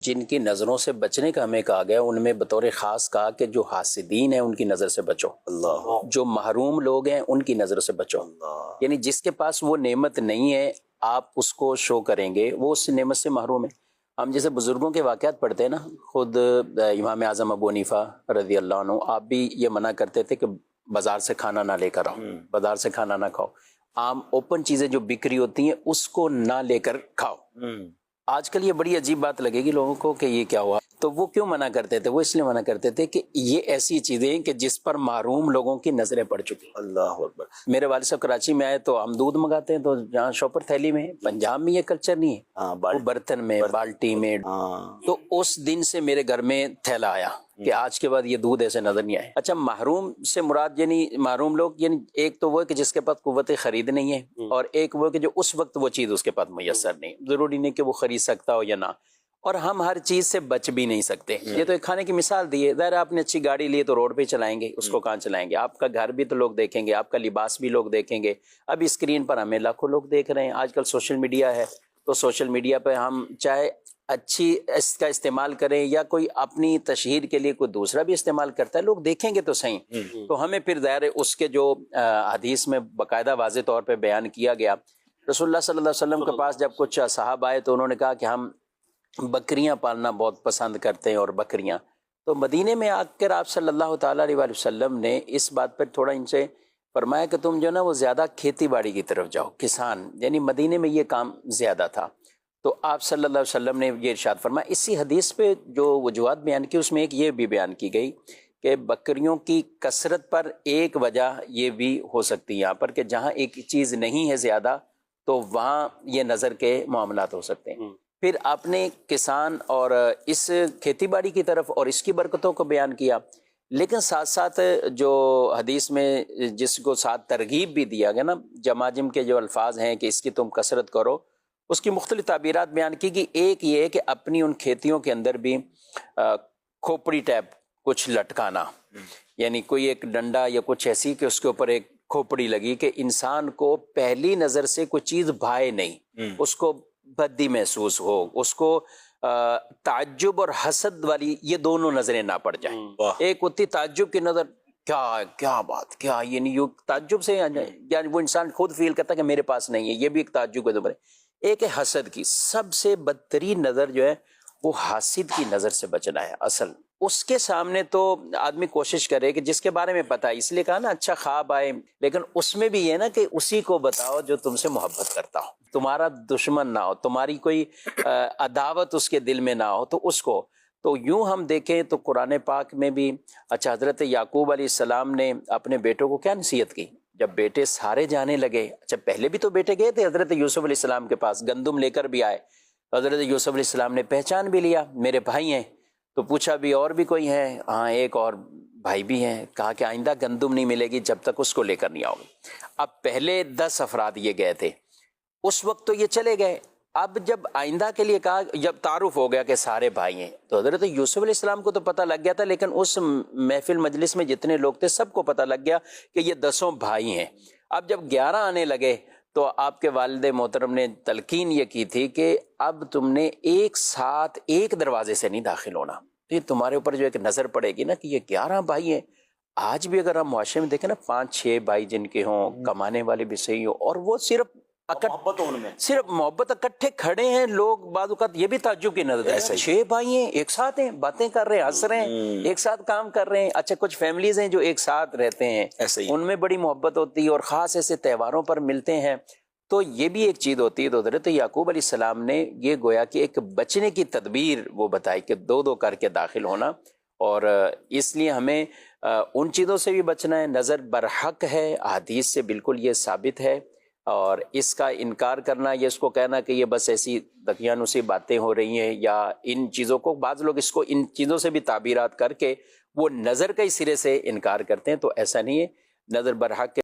جن کی نظروں سے بچنے کا ہمیں کہا گیا ان میں بطور خاص کہا کہ جو حاسدین ہیں ان کی نظر سے بچو، اللہ، جو محروم لوگ ہیں ان کی نظر سے بچو، اللہ، یعنی جس کے پاس وہ نعمت نہیں ہے آپ اس کو شو کریں گے وہ اس نعمت سے محروم ہے۔ ہم جیسے بزرگوں کے واقعات پڑھتے ہیں نا، خود امام اعظم ابو حنیفہ رضی اللہ عنہ آپ بھی یہ منع کرتے تھے کہ بازار سے کھانا نہ لے کر آؤ، بازار سے کھانا نہ کھاؤ، عام اوپن چیزیں جو بکری ہوتی ہیں اس کو نہ لے کر کھاؤ۔ آج کل یہ بڑی عجیب بات لگے گی لوگوں کو کہ یہ کیا ہوا، تو وہ کیوں منع کرتے تھے؟ وہ اس لیے منع کرتے تھے کہ یہ ایسی چیزیں ہیں کہ جس پر محروم لوگوں کی نظریں پڑ چکی۔ اللہ اکبر۔ میرے والد صاحب کراچی میں آئے تو ہم دودھ منگاتے ہیں تو جہاں شاپر تھیلی میں، پنجاب میں یہ کلچر نہیں ہے، وہ برتن میں، بالٹی میں۔ تو اس دن سے میرے گھر میں تھیلا آیا کہ آج کے بعد یہ دودھ ایسے نظر نہیں آئے۔ اچھا، محروم سے مراد یعنی محروم لوگ یعنی ایک تو وہ کہ جس کے پاس قوت خرید نہیں ہے، اور ایک وہ کہ جو اس وقت وہ چیز اس کے پاس میسر نہیں، ضروری نہیں کہ وہ خرید سکتا ہو یا نہ، اور ہم ہر چیز سے بچ بھی نہیں سکتے۔ یہ تو ایک کھانے کی مثال دی ہے، ظاہر آپ نے اچھی گاڑی لی تو روڈ پہ چلائیں گے، اس کو کہاں چلائیں گے؟ آپ کا گھر بھی تو لوگ دیکھیں گے، آپ کا لباس بھی لوگ دیکھیں گے۔ اب اسکرین پر ہمیں لاکھوں لوگ دیکھ رہے ہیں، آج کل سوشل میڈیا ہے تو سوشل میڈیا پہ ہم چاہے اچھی اس کا استعمال کریں یا کوئی اپنی تشہیر کے لیے کوئی دوسرا بھی استعمال کرتا ہے، لوگ دیکھیں گے تو صحیح۔ تو ہمیں پھر ظاہر اس کے جو حدیث میں باقاعدہ واضح طور پہ بیان کیا گیا، رسول اللہ صلی اللہ علیہ وسلم کے پاس جب کچھ صحابہ آئے تو انہوں نے کہا کہ ہم بکریاں پالنا بہت پسند کرتے ہیں، اور بکریاں، تو مدینے میں آ کر آپ صلی اللہ تعالیٰ علیہ وسلم نے اس بات پر تھوڑا ان سے فرمایا کہ تم جو نا وہ زیادہ کھیتی باڑی کی طرف جاؤ، کسان، یعنی مدینے میں یہ کام زیادہ تھا۔ تو آپ صلی اللہ علیہ وسلم نے یہ ارشاد فرمایا۔ اسی حدیث پہ جو وجوہات بیان کی اس میں ایک یہ بھی بیان کی گئی کہ بکریوں کی کثرت پر ایک وجہ یہ بھی ہو سکتی ہے یہاں پر کہ جہاں ایک چیز نہیں ہے زیادہ تو وہاں یہ نظر کے معاملات ہو سکتے ہیں۔ پھر آپ نے کسان اور اس کھیتی باڑی کی طرف اور اس کی برکتوں کو بیان کیا، لیکن ساتھ ساتھ جو حدیث میں جس کو ساتھ ترغیب بھی دیا گیا نا، جماجم کے جو الفاظ ہیں کہ اس کی تم کثرت کرو، اس کی مختلف تعبیرات بیان کی گئی۔ ایک یہ ہے کہ اپنی ان کھیتیوں کے اندر بھی کھوپڑی ٹائپ کچھ لٹکانا، یعنی کوئی ایک ڈنڈا یا کچھ ایسی کہ اس کے اوپر ایک کھوپڑی لگی کہ انسان کو پہلی نظر سے کوئی چیز بھائے نہیں، اس کو بدی محسوس ہو، اس کو تعجب اور حسد والی یہ دونوں نظریں نہ پڑ جائیں۔ ایک ہوتی تعجب کی نظر، کیا بات، کیا یعنی تعجب سے یعنی وہ انسان خود فیل کرتا کہ میرے پاس نہیں ہے، یہ بھی ایک تعجب کے اوپر ہے۔ ایک ہے حسد کی، سب سے بدترین نظر جو ہے وہ حاسد کی نظر سے بچنا ہے۔ اصل اس کے سامنے تو آدمی کوشش کرے کہ جس کے بارے میں پتا ہے، اس لیے کہا نا اچھا خواب آئے، لیکن اس میں بھی یہ نا کہ اسی کو بتاؤ جو تم سے محبت کرتا ہو، تمہارا دشمن نہ ہو، تمہاری کوئی عداوت اس کے دل میں نہ ہو، تو اس کو تو یوں ہم دیکھیں تو قرآن پاک میں بھی اچھا حضرت یعقوب علیہ السلام نے اپنے بیٹوں کو کیا نصیحت کی جب بیٹے سارے جانے لگے؟ اچھا پہلے بھی تو بیٹے گئے تھے حضرت یوسف علیہ السلام کے پاس، گندم لے کر بھی آئے، حضرت یوسف علیہ السلام نے پہچان بھی لیا میرے بھائی ہیں، تو پوچھا بھی اور بھی کوئی ہے؟ ہاں ایک اور بھائی بھی ہیں۔ کہا کہ آئندہ گندم نہیں ملے گی جب تک اس کو لے کر نہیں آؤ گے۔ اب پہلے 10 افراد یہ گئے تھے، اس وقت تو یہ چلے گئے، اب جب آئندہ کے لیے کہا، جب تعارف ہو گیا کہ سارے بھائی ہیں، تو حضرت یوسف علیہ السلام کو تو پتہ لگ گیا تھا، لیکن اس محفل مجلس میں جتنے لوگ تھے سب کو پتہ لگ گیا کہ یہ 10 بھائی ہیں۔ اب جب 11 آنے لگے تو آپ کے والد محترم نے تلقین یہ کی تھی کہ اب تم نے ایک ساتھ ایک دروازے سے نہیں داخل ہونا، یہ تمہارے اوپر جو ایک نظر پڑے گی نا کہ یہ 11 بھائی ہیں۔ آج بھی اگر ہم معاشرے میں دیکھیں نا 5-6 بھائی جن کے ہوں، کمانے والے بھی صحیح ہوں، اور وہ صرف محبت اکٹھے کھڑے ہیں، لوگ بعض اوقات یہ بھی تعجب کی نظر ہے، 6 بھائی ہیں ایک ساتھ ہیں، باتیں کر رہے ہیں، ہنس رہے ہیں، ایک ساتھ کام کر رہے ہیں۔ اچھا کچھ فیملیز ہیں جو ایک ساتھ رہتے ہیں، ان میں بڑی محبت ہوتی ہے اور خاص ایسے تہواروں پر ملتے ہیں، تو یہ بھی ایک چیز ہوتی ہے۔ تو حضرت یعقوب علیہ السلام نے یہ گویا کہ ایک بچنے کی تدبیر وہ بتائی کہ 2 کر کے داخل ہونا، اور اس لیے ہمیں ان چیزوں سے بھی بچنا ہے۔ نظر برحق ہے، حدیث سے بالکل یہ ثابت ہے، اور اس کا انکار کرنا یا اس کو کہنا کہ یہ بس ایسی دقیانوسی باتیں ہو رہی ہیں، یا ان چیزوں کو بعض لوگ اس کو ان چیزوں سے بھی تعبیرات کر کے وہ نظر کا ہی سرے سے انکار کرتے ہیں، تو ایسا نہیں ہے۔ نظر برحق